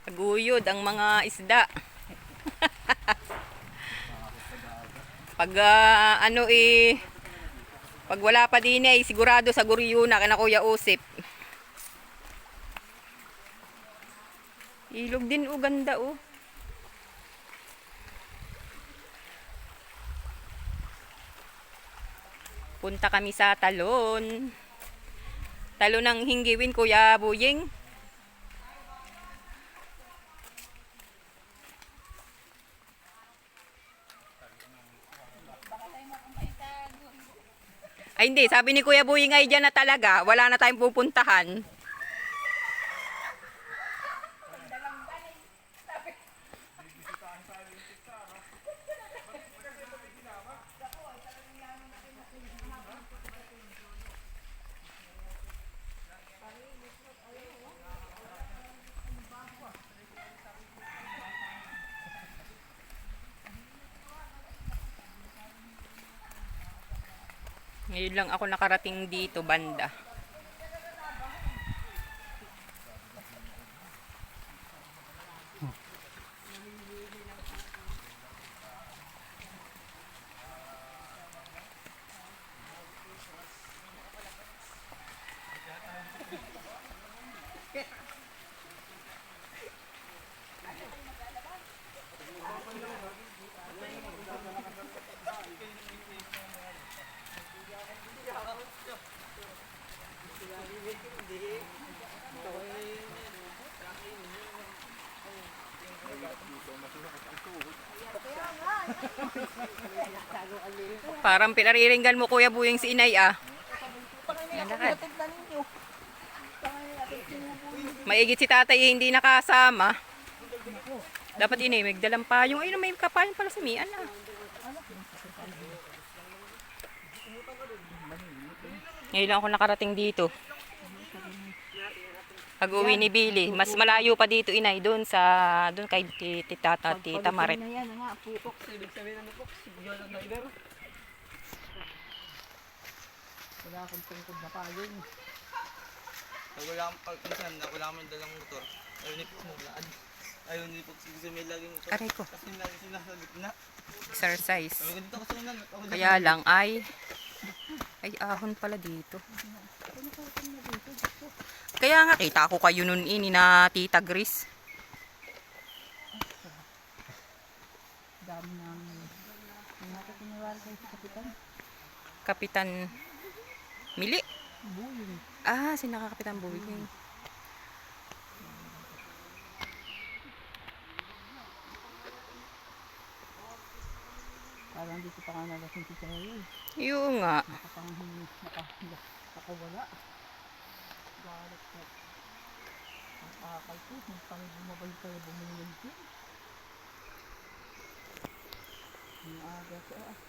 Naguyod ang mga isda. Pag pag wala pa din ay sigurado sa guryo na kina Kuya Usip. Ilog din ganda oh. Punta kami sa talon. Talon ng Hinggiwin, Kuya Buying. Ay hindi, sabi ni Kuya Buying ay dyan na talaga. Wala na tayong pupuntahan. Ngayon lang ako nakarating dito banda. Parang pinariringgan mo Kuya Buying si Inay ah. Maigit si tatay hindi nakasama. Dapat Inay magdalang payong. Ayun may kapayong pala si Mian ah. Ngayon lang ako nakarating dito. Pag-uwi ni Billy, mas malayo pa dito Inay doon kay Tita Maret. Wala akong tungkod na payong. Wala akong dalang motor. Ayun ni Pugsulaan. Ayun ni Pugsulaan may laging motor. Aray ko. Kasi lagi sinasabit na. Exercise. Dito kasi na. Kaya lang ay ahon pala dito. Kaya nga kita ko kayo nun ini na Tita Gris. Dami namin. Hindi natin piniwala kayo sa kapitan. Kapitan Mili? Buying. Ah, si nakakapitan Buying. Parang dito pa nga nalasing si Sayo. Yung nga. Nakawala. Galit ko. Ang akal ko. Nung kami bumabay kayo bumulong din. Ang aga siya.